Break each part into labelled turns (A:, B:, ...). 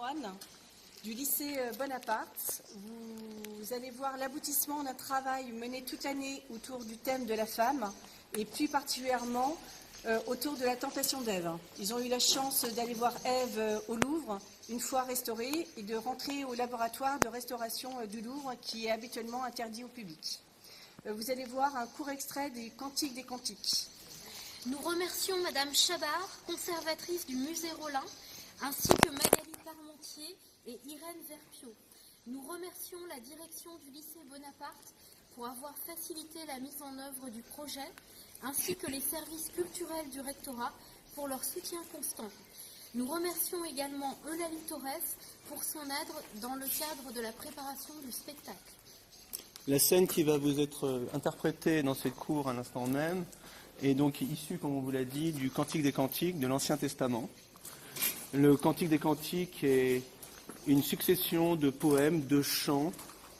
A: patrimoine du lycée Bonaparte. Vous allez voir l'aboutissement d'un travail mené toute l'année autour du thème de la femme et plus particulièrement autour de la tentation d'Ève. Ils ont eu la chance d'aller voir Ève au Louvre une fois restaurée et de rentrer au laboratoire de restauration du Louvre qui est habituellement interdit au public. Vous allez voir un court extrait des Cantiques des Cantiques.
B: Nous remercions Madame Chabard, conservatrice du musée Rollin, ainsi que Magali Parmentier et Irène Verpiot. Nous remercions la direction du lycée Bonaparte pour avoir facilité la mise en œuvre du projet, ainsi que les services culturels du rectorat pour leur soutien constant. Nous remercions également Eulalie Torres pour son aide dans le cadre de la préparation du spectacle.
C: La scène qui va vous être interprétée dans cette cour à l'instant même est donc issue, comme on vous l'a dit, du Cantique des Cantiques de l'Ancien Testament. Le Cantique des Cantiques est une succession de poèmes, de chants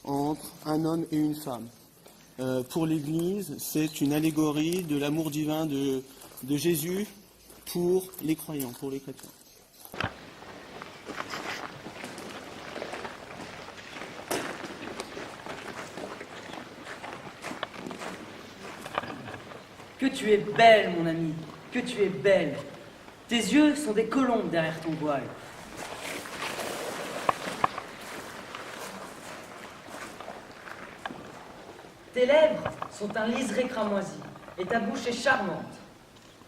C: entre un homme et une femme. Pour l'Église, c'est une allégorie de l'amour divin de Jésus pour les croyants, pour les chrétiens.
D: Que tu es belle, mon ami, que tu es belle. Tes yeux sont des colombes derrière ton voile. Tes lèvres sont un liseré cramoisi et ta bouche est charmante.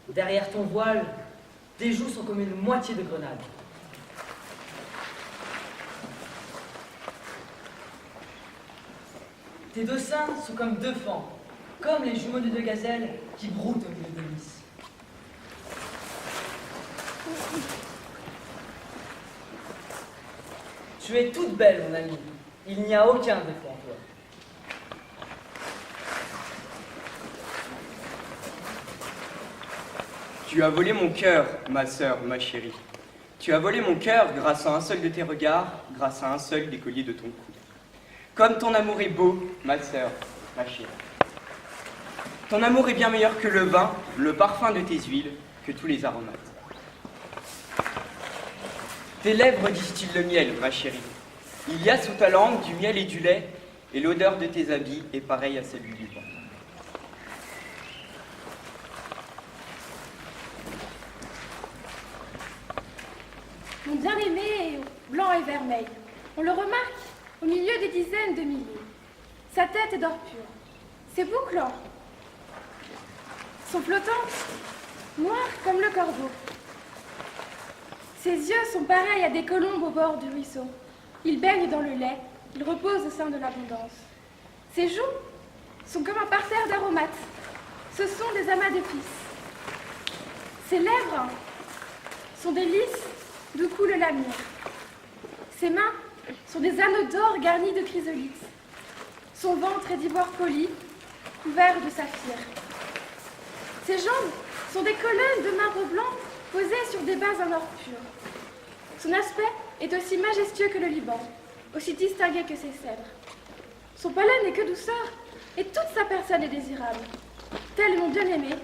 D: Derrière ton voile, tes joues sont comme une moitié de grenade. Tes deux seins sont comme deux fans, comme les jumeaux de deux gazelles qui broutent au milieu de lys. Tu es toute belle, mon ami. Il n'y a aucun défaut en toi.
E: Tu as volé mon cœur, ma sœur, ma chérie. Tu as volé mon cœur grâce à un seul de tes regards, grâce à un seul des colliers de ton cou. Comme ton amour est beau, ma sœur, ma chérie. Ton amour est bien meilleur que le vin, le parfum de tes huiles, que tous les aromates. Tes lèvres distillent le miel, ma chérie. Il y a sous ta langue du miel et du lait, et l'odeur de tes habits est pareille à celle du vin.
F: Mon bien-aimé est blanc et vermeil. On le remarque au milieu des dizaines de milliers. Sa tête est d'or pur. Ses boucles sont flottantes, noires comme le corbeau. Ses yeux sont pareils à des colombes au bord du ruisseau. Il baigne dans le lait, il repose au sein de l'abondance. Ses joues sont comme un parterre d'aromates. Ce sont des amas d'épices. Ses lèvres sont des lys d'où coule la myrrhe. Ses mains sont des anneaux d'or garnis de chrysolites. Son ventre est d'ivoire poli, couvert de saphir. Ses jambes sont des colonnes de marbre blanc posées sur des bases en or pur. Son aspect est aussi majestueux que le Liban, aussi distingué que ses cèdres. Son palais n'est que douceur, et toute sa personne est désirable. Tel est mon bien-aimé,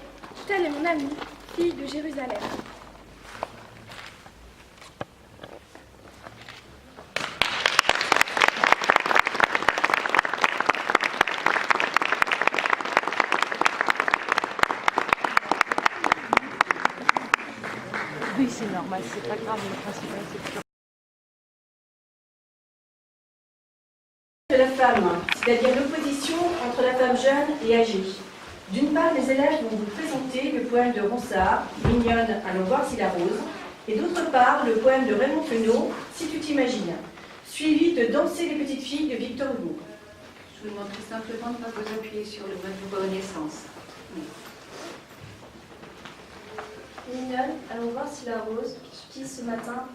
F: tel est mon ami, fille de Jérusalem.
G: Oui, c'est normal, c'est pas grave, le principal c'est que...
A: De la femme, c'est-à-dire l'opposition entre la femme jeune et âgée. D'une part, les élèves vont vous présenter le poème de Ronsard, Mignonne, allons voir si la rose, et d'autre part, le poème de Raymond Queneau, Si tu t'imagines, suivi de Danser les petites filles de Victor Hugo.
H: Je vous demanderai simplement de ne pas vous appuyer sur le mode de renaissance.
I: Mignonne, allons voir si la rose, qui ce matin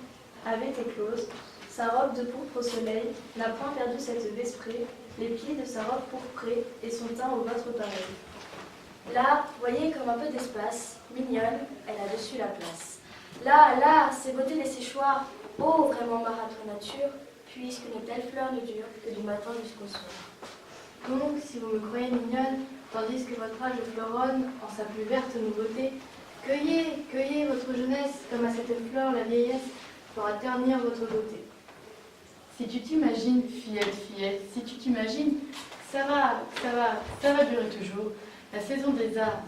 I: avait éclose, sa robe de pourpre au soleil, n'a point perdu cette vesprée, les plis de sa robe pourprée et son teint au vôtre pareil. Là, voyez comme un peu d'espace, mignonne, elle a dessus la place. Là, ces beautés des séchoirs, oh, vraiment marathon nature, puisqu'une telle fleur ne dure que du matin jusqu'au soir. Donc, si vous me croyez mignonne, tandis que votre âge fleuronne en sa plus verte nouveauté, cueillez votre jeunesse, comme à cette fleur la vieillesse pourra ternir votre beauté.
J: Si tu t'imagines, fillette, fillette, si tu t'imagines, ça va durer toujours. La saison des arts,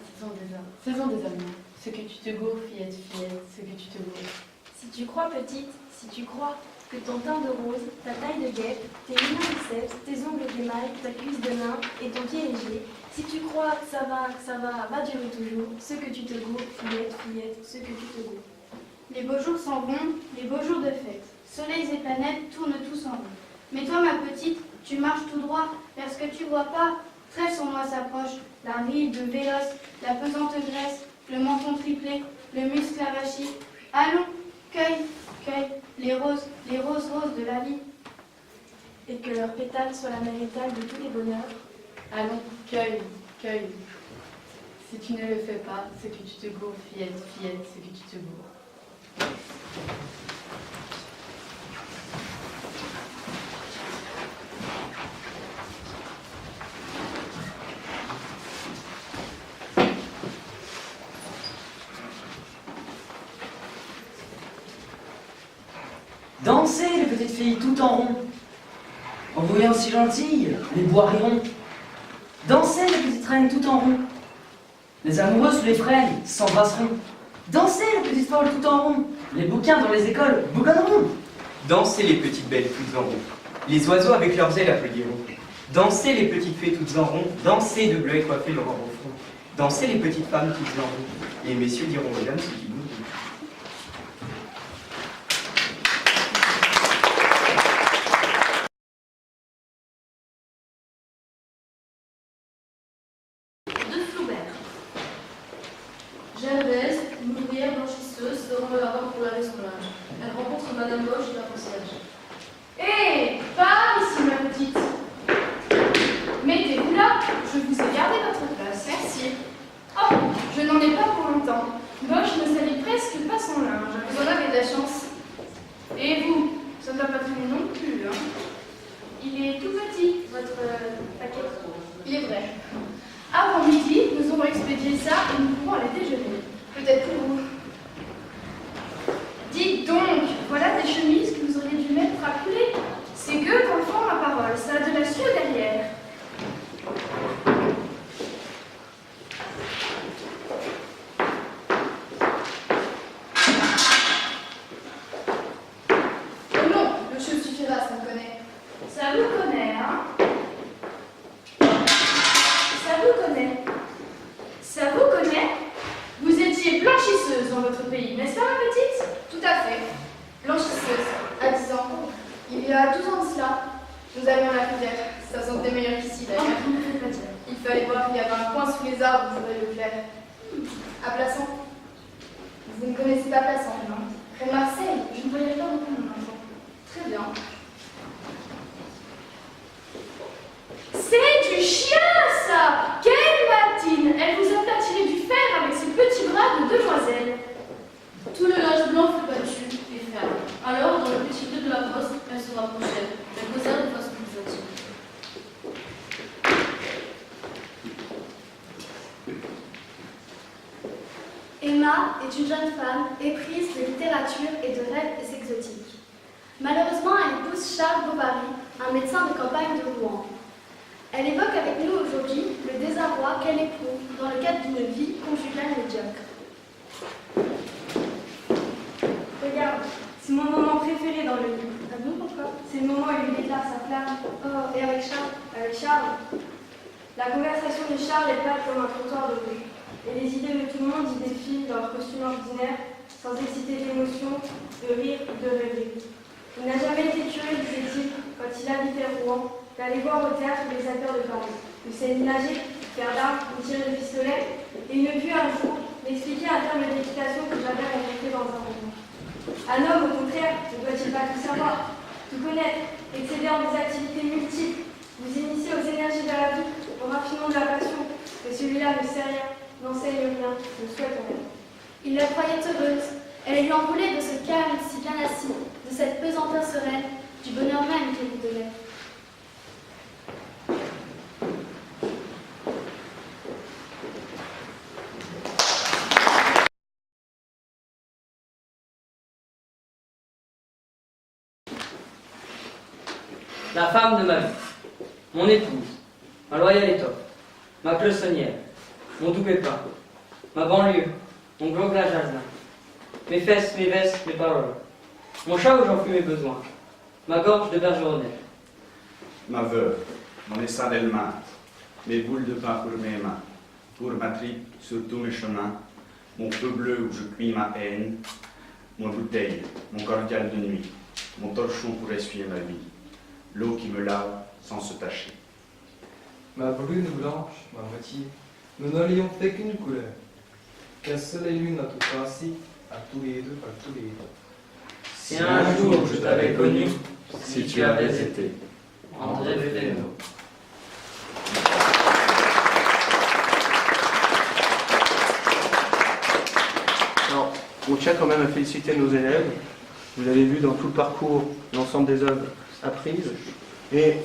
J: saison des amours. Ce que tu te gourres, fillette, fillette, ce que tu te gourres.
I: Si tu crois petite, si tu crois que ton teint de rose, ta taille de guêpe, tes mignons biceps, tes ongles d'émail, ta cuisse de nain et ton pied léger, si tu crois que ça va durer toujours, ce que tu te gourres, fillette, fillette, ce que tu te gourres.
F: Les beaux jours s'en vont, les beaux jours de fête. Soleils et planètes tournent tous en rond. Mais toi, ma petite, tu marches tout droit, parce que tu vois pas. Très son moi s'approche, la ride de véloce, la pesante graisse, le menton triplé, le muscle avachi. Allons, cueille, cueille, les roses de la vie.
I: Et que leurs pétales soient la mère étale de tous les bonheurs.
J: Allons, cueille, cueille. Si tu ne le fais pas, c'est que tu te gourres, fillette, fillette, c'est que tu te gourres.
D: Dansez, les petites filles, tout en rond. En voyant si gentilles, les bois riront. Dansez, les petites reines, tout en rond. Les amoureux sous les frênes s'embrasseront. Dansez, les petites folles, tout en rond. Les bouquins dans les écoles bougonneront.
E: Dansez les petites belles toutes en rond. Les oiseaux avec leurs ailes applaudiront. Dansez les petites fées toutes en rond. Dansez de bleuets coiffés le robe au front. Dansez les petites femmes toutes en rond. Les messieurs diront aux dames ce qu'ils nous disent.
K: Gervaise, une ouvrière blanchisseuse, se rend là-bas pour laver son linge. Elle rencontre Madame Boche et la concierge.
F: Hé, par ici, ma petite. Mettez-vous là, je vous ai gardé votre place, merci. Oh, je n'en ai pas pour longtemps. Boche ne salit presque pas son linge.
K: Vous en avez de la chance.
F: Et vous, ça ne va pas traîner non plus, hein. Il est tout petit, votre paquet.
K: Il est vrai.
F: Avant midi, nous aurons expédié ça et nous pourrons aller déjeuner.
K: Peut-être pour vous.
F: Dites donc, voilà des chemises que vous auriez dû mettre à couler. C'est gueux qu'enfant ma parole, ça a de la sueur derrière.
K: Oh non, le cheveu suffira, ça me connaît.
F: Ça vous connaît, hein? Ça vous connaît. Ça vous connaît? Vous étiez blanchisseuse dans votre pays, n'est-ce pas, ma petite?
K: Tout à fait. Blanchisseuse, à 10 ans. Il y a 12 ans de cela, nous allions à la rivière. Ça sentait meilleur qu'ici, d'ailleurs. Il fallait voir qu'il y avait un coin sous les arbres où je voudrais le faire. À Plassans. Vous ne connaissez pas Plassans, non? Près de Marseille.
F: Je ne voyais pas beaucoup, mon enfant.
K: Très bien.
F: C'est du chien, ça! Quelle matine! Elle vous a attiré du fer avec ses petits bras de demoiselle.
K: Tout le linge blanc fut battu et ferme. Alors, dans le petit bleu de la poste, elles se rapprochèrent. Elles causèrent de façon plus intime.
I: Emma est une jeune femme éprise de littérature et de rêves exotiques. Malheureusement, elle épouse Charles Bovary, un médecin de campagne de Rouen. Elle évoque avec nous aujourd'hui le désarroi qu'elle éprouve dans le cadre d'une vie conjugale médiocre. Regarde, c'est mon moment préféré dans le livre. Ah bon, pourquoi? C'est le moment où il lui déclare sa flamme. Oh, et avec Charles? Avec Charles. La conversation de Charles est plate comme un trottoir de rue. Et les idées de tout le monde y défilent dans leur costume ordinaire, sans exciter d'émotion, de rire ou de rêver. Il n'a jamais été curieux, disait-il, quand il habitait Rouen, d'aller voir au théâtre les acteurs de Paris. Il sait ni nager, faire d'armes, ni tirer de pistolet, et il ne put un jour m'expliquer un terme d'équitation que j'avais rencontré dans un roman. Un homme, au contraire, ne doit-il pas tout savoir, tout connaître, excéder en des activités multiples, vous initier aux énergies de la vie, au raffinement de la passion, mais celui-là ne sait rien, n'enseigne rien, ne souhaite rien.
F: Il la croyait heureuse. Elle lui en voulait de ce calme si bien assis, de cette pesanteur sereine, du bonheur même qu'elle lui donnait.
D: la femme de ma vie, mon épouse, ma loyale étoffe, ma cloissonnière, mon doux pépin, ma banlieue, mon gros jardin, mes fesses, mes vestes, mes paroles, mon chat où j'enfuis mes besoins, ma gorge de bergeronnette.
L: Ma veuve, mon estradelle mate, mes boules de pain pour mes mains, pour ma tripe sur tous mes chemins, mon feu bleu où je cuis ma haine, mon bouteille, mon cordial de nuit, mon torchon pour essuyer ma vie, l'eau qui me lave sans se tacher.
M: Ma brune blanche, ma moitié, nous n'aurions fait qu'une couleur, qu'un soleil lune a tout ainsi, à tous les deux, à tous les deux.
D: Si un jour je t'avais connu,
L: Si tu avais été
D: André Fénot.
C: Alors, on tient quand même à féliciter nos élèves. Vous avez vu dans tout le parcours l'ensemble des œuvres apprises. Et